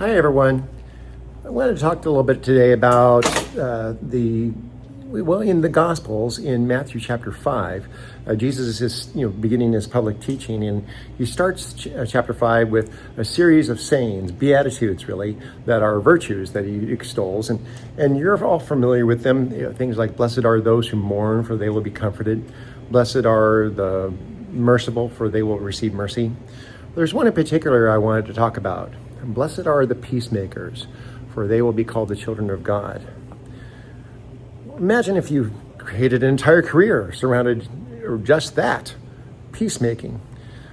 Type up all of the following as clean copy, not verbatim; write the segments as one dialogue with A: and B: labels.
A: Hi, everyone. I wanted to talk a little bit today about in the Gospels, in Matthew chapter 5, Jesus is beginning his public teaching, and he starts chapter 5 with a series of sayings, Beattitudes, really, that are virtues that he extols. And you're all familiar with them, things like, blessed are those who mourn, for they will be comforted. Blessed are the merciful, for they will receive mercy. There's one in particular I wanted to talk about. Blessed are the peacemakers, for they will be called the children of God. Imagine if you created an entire career surrounded just that, peacemaking.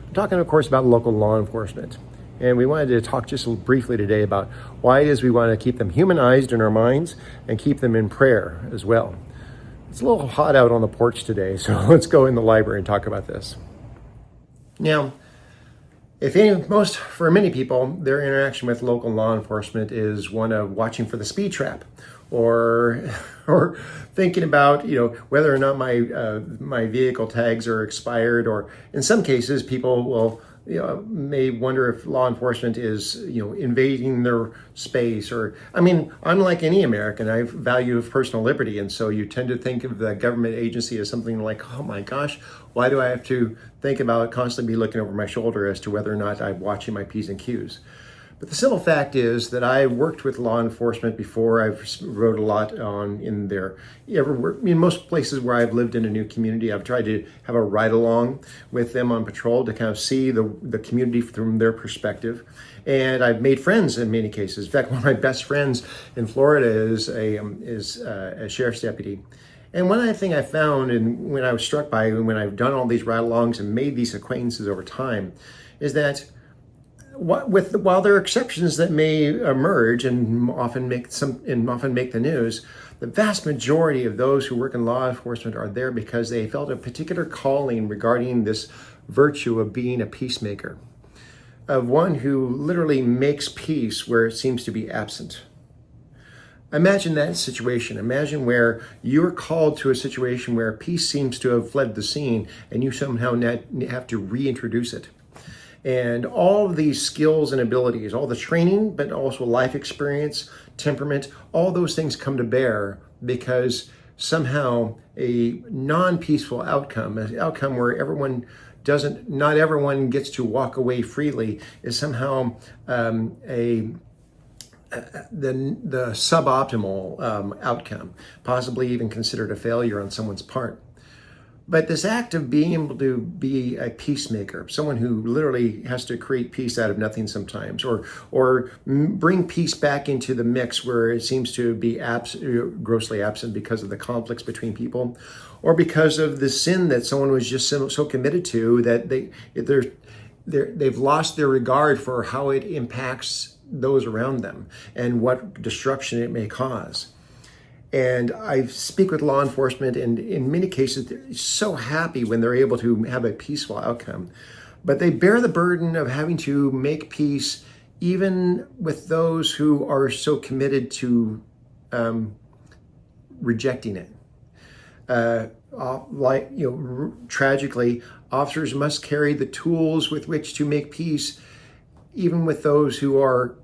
A: I'm talking, of course, about local law enforcement. And we wanted to talk just briefly today about why it is we want to keep them humanized in our minds and keep them in prayer as well. It's a little hot out on the porch today, so let's go in the library and talk about this. Now, for many people, their interaction with local law enforcement is one of watching for the speed trap, or thinking about whether or not my vehicle tags are expired, or in some cases, people will may wonder if law enforcement is invading their space. Or unlike any American, I value personal liberty, and so you tend to think of the government agency as something like, oh my gosh, why do I have to think about constantly be looking over my shoulder as to whether or not I'm watching my P's and Q's? But the simple fact is that I worked with law enforcement before. I've wrote a lot in most places where I've lived in a new community. I've tried to have a ride along with them on patrol to kind of see the community from their perspective. And I've made friends in many cases. In fact, one of my best friends in Florida is a sheriff's deputy. And one other thing I found, and when I was struck by, when I've done all these ride-alongs and made these acquaintances over time, is that while there are exceptions that may emerge and often make the news, the vast majority of those who work in law enforcement are there because they felt a particular calling regarding this virtue of being a peacemaker, of one who literally makes peace where it seems to be absent. Imagine that situation. Imagine where you're called to a situation where peace seems to have fled the scene and you somehow have to reintroduce it. And all of these skills and abilities, all the training, but also life experience, temperament, all those things come to bear because somehow a non-peaceful outcome, an outcome where not everyone gets to walk away freely, is somehow the suboptimal outcome, possibly even considered a failure on someone's part. But this act of being able to be a peacemaker, someone who literally has to create peace out of nothing sometimes, or bring peace back into the mix where it seems to be grossly absent because of the conflicts between people, or because of the sin that someone was just so committed to that they've lost their regard for how it impacts those around them and what destruction it may cause. And I speak with law enforcement, and in many cases, they're so happy when they're able to have a peaceful outcome. But they bear the burden of having to make peace even with those who are so committed to rejecting it. Tragically, officers must carry the tools with which to make peace, even with those who are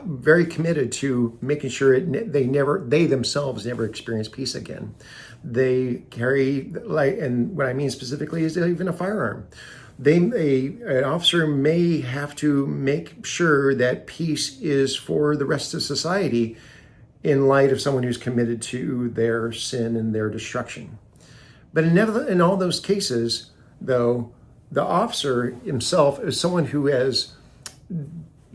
A: very committed to making sure they themselves never experience peace again. They carry, and what I mean specifically is even a firearm. An officer may have to make sure that peace is for the rest of society in light of someone who's committed to their sin and their destruction. But in all those cases, though, the officer himself is someone who has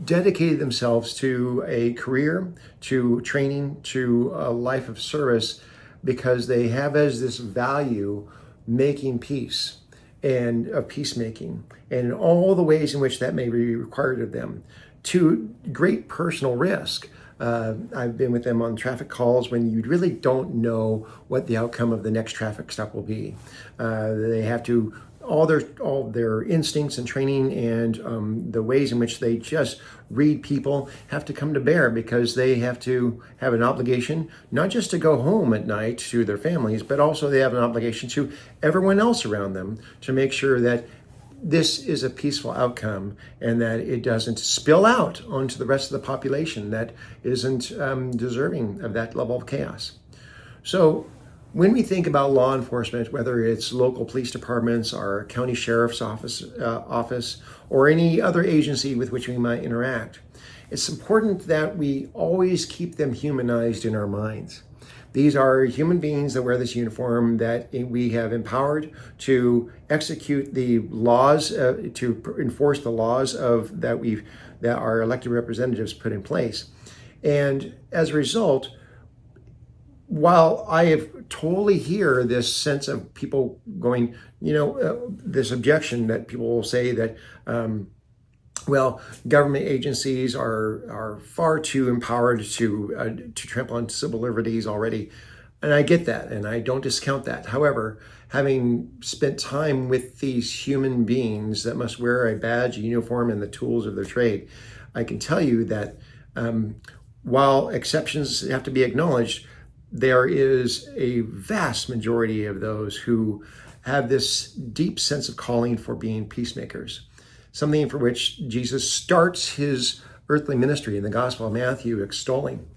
A: dedicated themselves to a career, to training, to a life of service, because they have as this value making peace and of peacemaking, and in all the ways in which that may be required of them, to great personal risk. I've been with them on traffic calls when you really don't know what the outcome of the next traffic stop will be. They have to all their instincts and training and the ways in which they just read people have to come to bear, because they have to have an obligation not just to go home at night to their families, but also they have an obligation to everyone else around them to make sure that this is a peaceful outcome and that it doesn't spill out onto the rest of the population that isn't deserving of that level of chaos. So when we think about law enforcement, whether it's local police departments, our county sheriff's office, or any other agency with which we might interact, it's important that we always keep them humanized in our minds. These are human beings that wear this uniform that we have empowered to execute the laws, to enforce the laws that our elected representatives put in place. And as a result, while I have totally hear this sense of people going, this objection that people will say that, government agencies are far too empowered to trample on civil liberties already. And I get that, and I don't discount that. However, having spent time with these human beings that must wear a badge, a uniform, and the tools of their trade, I can tell you that while exceptions have to be acknowledged, there is a vast majority of those who have this deep sense of calling for being peacemakers, something for which Jesus starts his earthly ministry in the Gospel of Matthew extolling.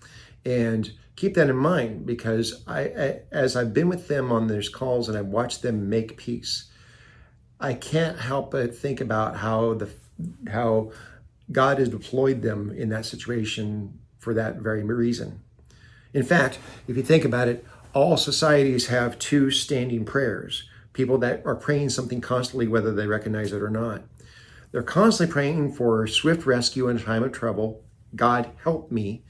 A: And keep that in mind, because as I've been with them on these calls and I've watched them make peace, I can't help but think about how God has deployed them in that situation for that very reason. In fact, if you think about it, all societies have two standing prayers, people that are praying something constantly, whether they recognize it or not. They're constantly praying for swift rescue in a time of trouble. God, help me.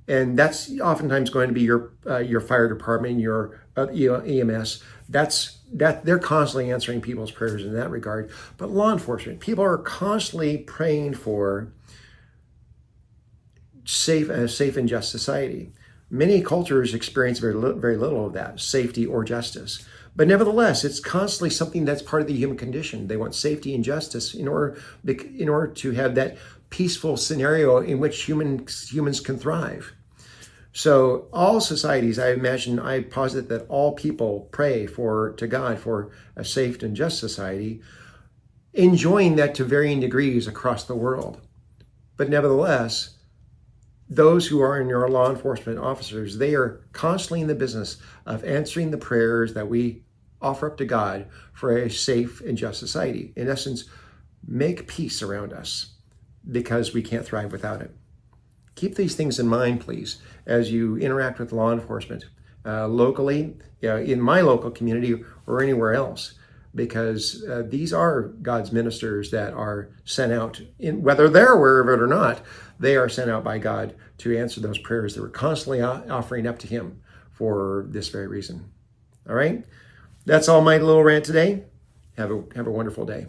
A: And that's oftentimes going to be your fire department, your EMS. They're constantly answering people's prayers in that regard. But law enforcement, people are constantly praying for a safe and just society. Many cultures experience very little of that, safety or justice. But nevertheless, it's constantly something that's part of the human condition. They want safety and justice in order to have that peaceful scenario in which humans can thrive. So all societies, I posit that all people pray to God for a safe and just society, enjoying that to varying degrees across the world. But nevertheless, those who are in your law enforcement officers, they are constantly in the business of answering the prayers that we offer up to God for a safe and just society. In essence, make peace around us because we can't thrive without it. Keep these things in mind, please, as you interact with law enforcement locally, in my local community or anywhere else, because these are God's ministers that are sent out, whether they're aware of it or not, they are sent out by God to answer those prayers that we're constantly offering up to him for this very reason. All right? That's all my little rant today. Have a wonderful day.